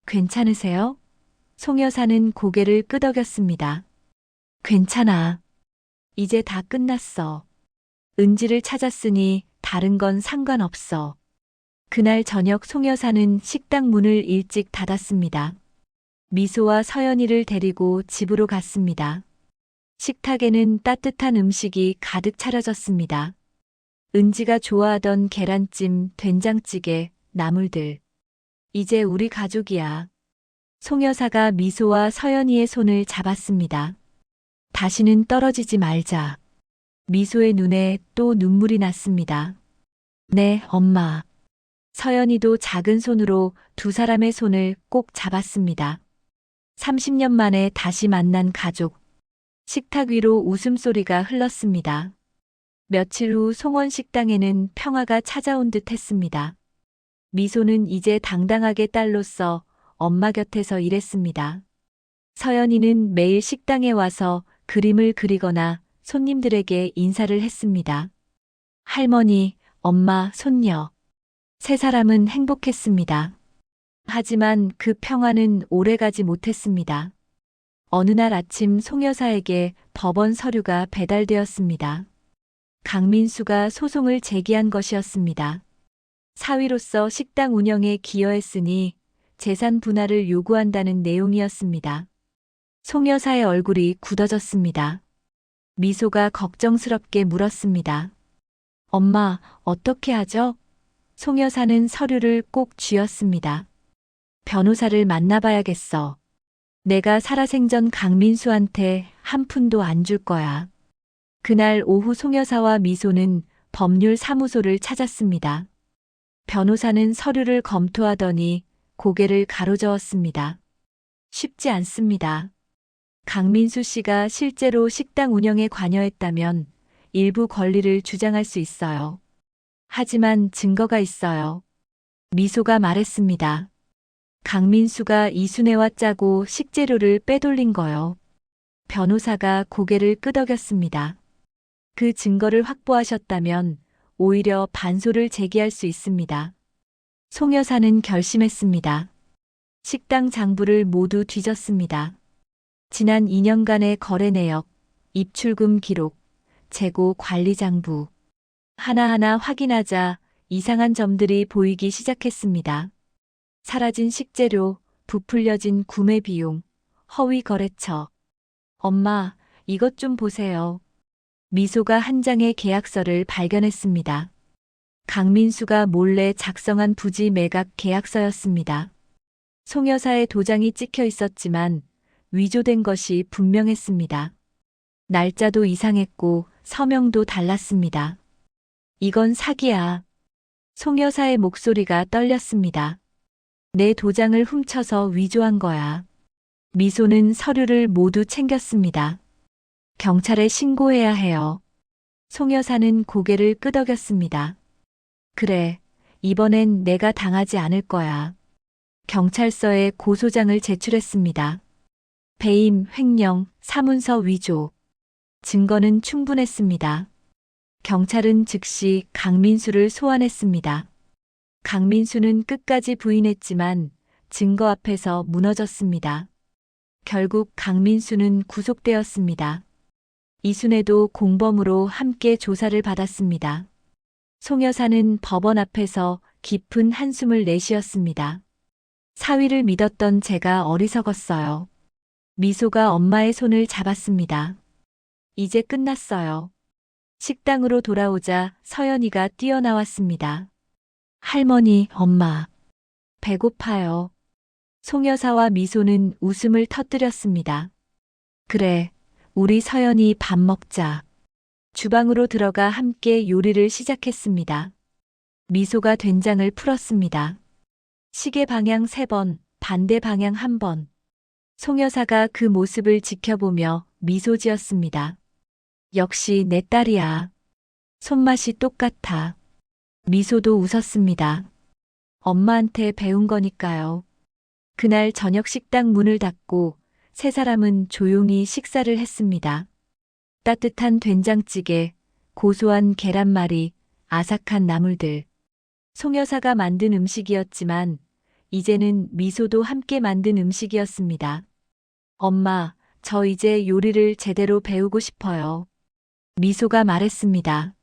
괜찮으세요? 송 여사는 고개를 끄덕였습니다. 괜찮아. 이제 다 끝났어. 은지를 찾았으니 다른 건 상관없어. 그날 저녁 송 여사는 식당 문을 일찍 닫았습니다. 미소와 서연이를 데리고 집으로 갔습니다. 식탁에는 따뜻한 음식이 가득 차려졌습니다. 은지가 좋아하던 계란찜, 된장찌개, 나물들. 이제 우리 가족이야. 송 여사가 미소와 서연이의 손을 잡았습니다. 다시는 떨어지지 말자. 미소의 눈에 또 눈물이 났습니다. 네, 엄마. 서연이도 작은 손으로 두 사람의 손을 꼭 잡았습니다. 30년 만에 다시 만난 가족. 식탁 위로 웃음소리가 흘렀습니다. 며칠 후 송원 식당에는 평화가 찾아온 듯 했습니다. 미소는 이제 당당하게 딸로서 엄마 곁에서 일했습니다. 서연이는 매일 식당에 와서 그림을 그리거나 손님들에게 인사를 했습니다. 할머니, 엄마, 손녀. 세 사람은 행복했습니다. 하지만 그 평화는 오래가지 못했습니다. 어느 날 아침 송 여사에게 법원 서류가 배달되었습니다. 강민수가 소송을 제기한 것이었습니다. 사위로서 식당 운영에 기여했으니 재산 분할을 요구한다는 내용이었습니다. 송 여사의 얼굴이 굳어졌습니다. 미소가 걱정스럽게 물었습니다. 엄마, 어떻게 하죠? 송 여사는 서류를 꼭 쥐었습니다. 변호사를 만나봐야겠어. 내가 살아생전 강민수한테 한 푼도 안 줄 거야. 그날 오후 송 여사와 미소는 법률 사무소를 찾았습니다. 변호사는 서류를 검토하더니 고개를 가로저었습니다. 쉽지 않습니다. 강민수 씨가 실제로 식당 운영에 관여했다면 일부 권리를 주장할 수 있어요. 하지만 증거가 있어요. 미소가 말했습니다. 강민수가 이순애와 짜고 식재료를 빼돌린 거요. 변호사가 고개를 끄덕였습니다. 그 증거를 확보하셨다면 오히려 반소를 제기할 수 있습니다. 송 여사는 결심했습니다. 식당 장부를 모두 뒤졌습니다. 지난 2년간의 거래 내역, 입출금 기록, 재고 관리 장부. 하나하나 확인하자 이상한 점들이 보이기 시작했습니다. 사라진 식재료, 부풀려진 구매 비용, 허위 거래처. 엄마, 이것 좀 보세요. 미소가 한 장의 계약서를 발견했습니다. 강민수가 몰래 작성한 부지 매각 계약서였습니다. 송 여사의 도장이 찍혀 있었지만 위조된 것이 분명했습니다. 날짜도 이상했고 서명도 달랐습니다. 이건 사기야. 송 여사의 목소리가 떨렸습니다. 내 도장을 훔쳐서 위조한 거야. 미소는 서류를 모두 챙겼습니다. 경찰에 신고해야 해요. 송 여사는 고개를 끄덕였습니다. 그래, 이번엔 내가 당하지 않을 거야. 경찰서에 고소장을 제출했습니다. 배임, 횡령, 사문서 위조. 증거는 충분했습니다. 경찰은 즉시 강민수를 소환했습니다. 강민수는 끝까지 부인했지만 증거 앞에서 무너졌습니다. 결국 강민수는 구속되었습니다. 이순애도 공범으로 함께 조사를 받았습니다. 송 여사는 법원 앞에서 깊은 한숨을 내쉬었습니다. 사위를 믿었던 제가 어리석었어요. 미소가 엄마의 손을 잡았습니다. 이제 끝났어요. 식당으로 돌아오자 서연이가 뛰어나왔습니다. 할머니, 엄마. 배고파요. 송 여사와 미소는 웃음을 터뜨렸습니다. 그래, 우리 서연이 밥 먹자. 주방으로 들어가 함께 요리를 시작했습니다. 미소가 된장을 풀었습니다. 시계 방향 3번, 반대 방향 1번. 송 여사가 그 모습을 지켜보며 미소 지었습니다. 역시 내 딸이야. 손맛이 똑같아. 미소도 웃었습니다. 엄마한테 배운 거니까요. 그날 저녁 식당 문을 닫고 세 사람은 조용히 식사를 했습니다. 따뜻한 된장찌개, 고소한 계란말이, 아삭한 나물들. 송 여사가 만든 음식이었지만 이제는 미소도 함께 만든 음식이었습니다. 엄마, 저 이제 요리를 제대로 배우고 싶어요. 미소가 말했습니다.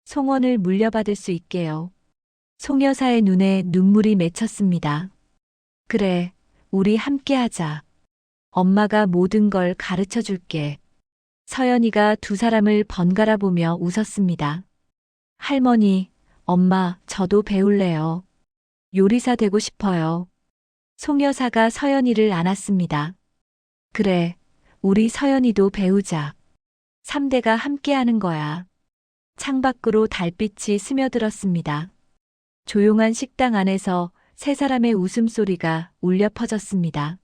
송원을 물려받을 수 있게요. 송 여사의 눈에 눈물이 맺혔습니다. 그래, 우리 함께 하자. 엄마가 모든 걸 가르쳐 줄게. 서연이가 두 사람을 번갈아 보며 웃었습니다. 할머니, 엄마, 저도 배울래요. 요리사 되고 싶어요. 송 여사가 서연이를 안았습니다. 그래, 우리 서연이도 배우자. 3대가 함께하는 거야. 창밖으로 달빛이 스며들었습니다. 조용한 식당 안에서 세 사람의 웃음소리가 울려 퍼졌습니다.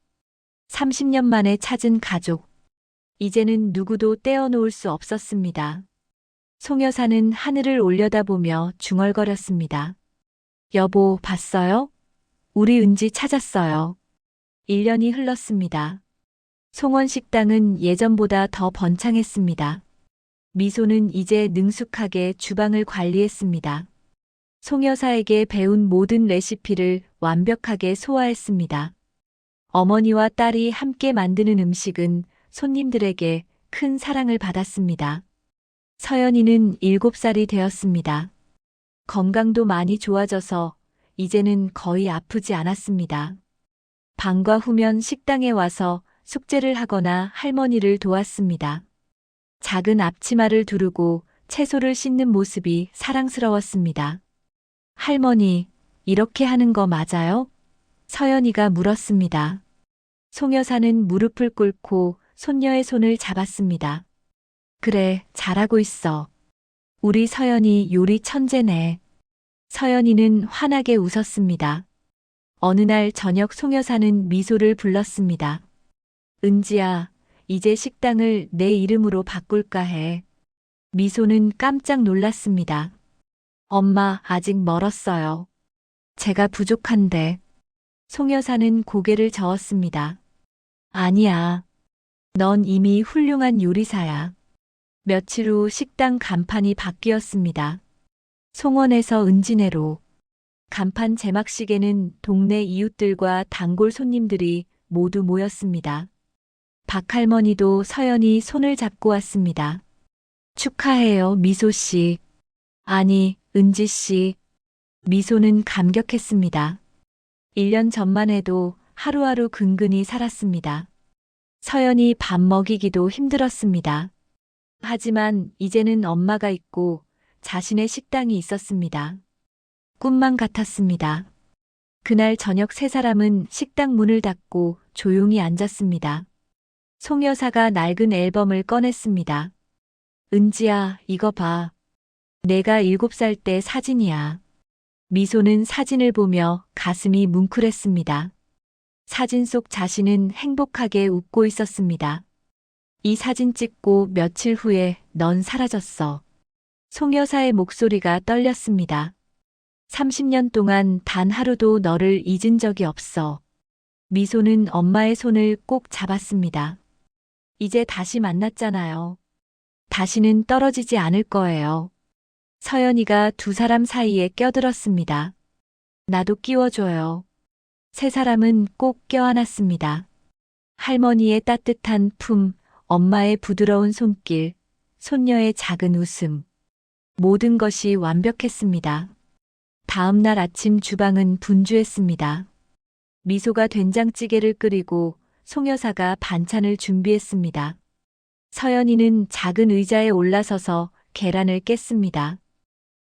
30년 만에 찾은 가족. 이제는 누구도 떼어놓을 수 없었습니다. 송 여사는 하늘을 올려다보며 중얼거렸습니다. 여보, 봤어요? 우리 은지 찾았어요. 1년이 흘렀습니다. 송원 식당은 예전보다 더 번창했습니다. 미소는 이제 능숙하게 주방을 관리했습니다. 송 여사에게 배운 모든 레시피를 완벽하게 소화했습니다. 어머니와 딸이 함께 만드는 음식은 손님들에게 큰 사랑을 받았습니다. 서연이는 7살이 되었습니다. 건강도 많이 좋아져서 이제는 거의 아프지 않았습니다. 방과 후면 식당에 와서 숙제를 하거나 할머니를 도왔습니다. 작은 앞치마를 두르고 채소를 씻는 모습이 사랑스러웠습니다. 할머니, 이렇게 하는 거 맞아요? 서연이가 물었습니다. 송 여사는 무릎을 꿇고 손녀의 손을 잡았습니다. 그래, 잘하고 있어. 우리 서연이 요리 천재네. 서연이는 환하게 웃었습니다. 어느 날 저녁 송 여사는 미소를 불렀습니다. 은지야, 이제 식당을 내 이름으로 바꿀까 해. 미소는 깜짝 놀랐습니다. 엄마, 아직 멀었어요. 제가 부족한데. 송 여사는 고개를 저었습니다. 아니야. 넌 이미 훌륭한 요리사야. 며칠 후 식당 간판이 바뀌었습니다. 송원에서 은진해로. 간판 제막식에는 동네 이웃들과 단골 손님들이 모두 모였습니다. 박할머니도 서연이 손을 잡고 왔습니다. 축하해요, 미소씨. 아니, 은지씨. 미소는 감격했습니다. 1년 전만 해도 하루하루 근근히 살았습니다. 서연이 밥 먹이기도 힘들었습니다. 하지만 이제는 엄마가 있고 자신의 식당이 있었습니다. 꿈만 같았습니다. 그날 저녁 세 사람은 식당 문을 닫고 조용히 앉았습니다. 송 여사가 낡은 앨범을 꺼냈습니다. 은지야, 이거 봐. 내가 7살 때 사진이야. 미소는 사진을 보며 가슴이 뭉클했습니다. 사진 속 자신은 행복하게 웃고 있었습니다. 이 사진 찍고 며칠 후에 넌 사라졌어. 송 여사의 목소리가 떨렸습니다. 30년 동안 단 하루도 너를 잊은 적이 없어. 미소는 엄마의 손을 꼭 잡았습니다. 이제 다시 만났잖아요. 다시는 떨어지지 않을 거예요. 서연이가 두 사람 사이에 껴들었습니다. 나도 끼워줘요. 세 사람은 꼭 껴안았습니다. 할머니의 따뜻한 품, 엄마의 부드러운 손길, 손녀의 작은 웃음. 모든 것이 완벽했습니다. 다음 날 아침 주방은 분주했습니다. 미소가 된장찌개를 끓이고 송 여사가 반찬을 준비했습니다. 서연이는 작은 의자에 올라서서 계란을 깼습니다.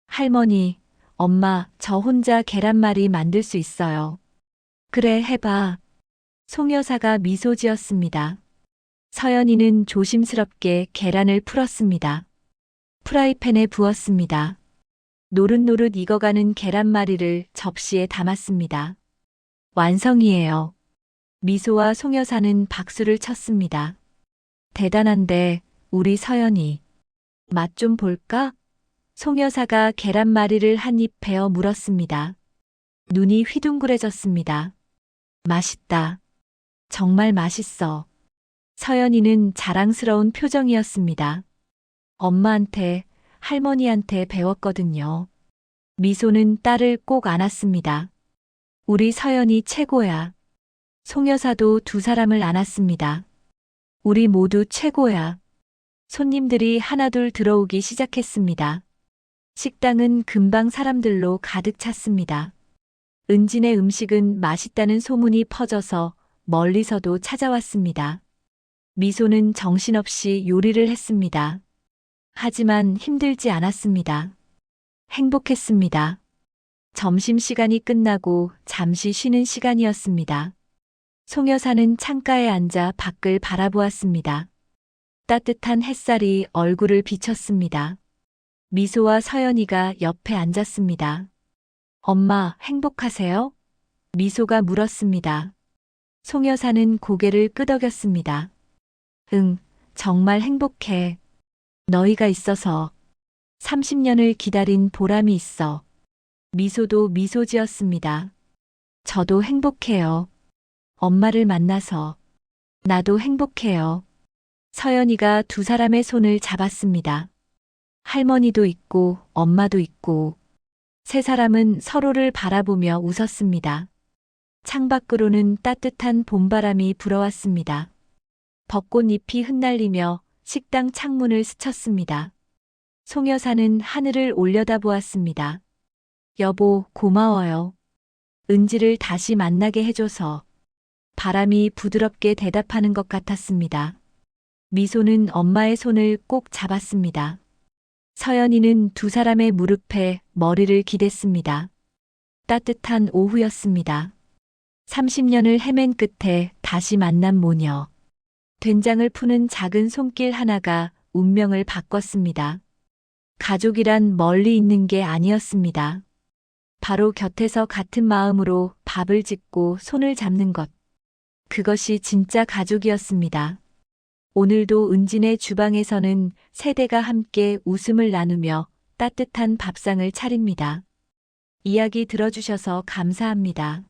할머니, 엄마, 저 혼자 계란말이 만들 수 있어요. 그래, 해봐. 송 여사가 미소 지었습니다. 서연이는 조심스럽게 계란을 풀었습니다. 프라이팬에 부었습니다. 노릇노릇 익어가는 계란말이를 접시에 담았습니다. 완성이에요. 미소와 송 여사는 박수를 쳤습니다. 대단한데, 우리 서연이. 맛 좀 볼까? 송 여사가 계란말이를 한 입 베어 물었습니다. 눈이 휘둥그레졌습니다. 맛있다. 정말 맛있어. 서연이는 자랑스러운 표정이었습니다. 엄마한테, 할머니한테 배웠거든요. 미소는 딸을 꼭 안았습니다. 우리 서연이 최고야. 송 여사도 두 사람을 안았습니다. 우리 모두 최고야. 손님들이 하나둘 들어오기 시작했습니다. 식당은 금방 사람들로 가득 찼습니다. 은진의 음식은 맛있다는 소문이 퍼져서 멀리서도 찾아왔습니다. 미소는 정신없이 요리를 했습니다. 하지만 힘들지 않았습니다. 행복했습니다. 점심시간이 끝나고 잠시 쉬는 시간이었습니다. 송 여사는 창가에 앉아 밖을 바라보았습니다. 따뜻한 햇살이 얼굴을 비쳤습니다. 미소와 서연이가 옆에 앉았습니다. 엄마, 행복하세요? 미소가 물었습니다. 송 여사는 고개를 끄덕였습니다. 응, 정말 행복해. 너희가 있어서 30년을 기다린 보람이 있어. 미소도 미소 지었습니다. 저도 행복해요. 엄마를 만나서. 나도 행복해요. 서연이가 두 사람의 손을 잡았습니다. 할머니도 있고 엄마도 있고 세 사람은 서로를 바라보며 웃었습니다. 창밖으로는 따뜻한 봄바람이 불어왔습니다. 벚꽃잎이 흩날리며 식당 창문을 스쳤습니다. 송 여사는 하늘을 올려다보았습니다. 여보, 고마워요. 은지를 다시 만나게 해줘서. 바람이 부드럽게 대답하는 것 같았습니다. 미소는 엄마의 손을 꼭 잡았습니다. 서연이는 두 사람의 무릎에 머리를 기댔습니다. 따뜻한 오후였습니다. 30년을 헤맨 끝에 다시 만난 모녀. 된장을 푸는 작은 손길 하나가 운명을 바꿨습니다. 가족이란 멀리 있는 게 아니었습니다. 바로 곁에서 같은 마음으로 밥을 짓고 손을 잡는 것. 그것이 진짜 가족이었습니다. 오늘도 은진의 주방에서는 세대가 함께 웃음을 나누며 따뜻한 밥상을 차립니다. 이야기 들어주셔서 감사합니다.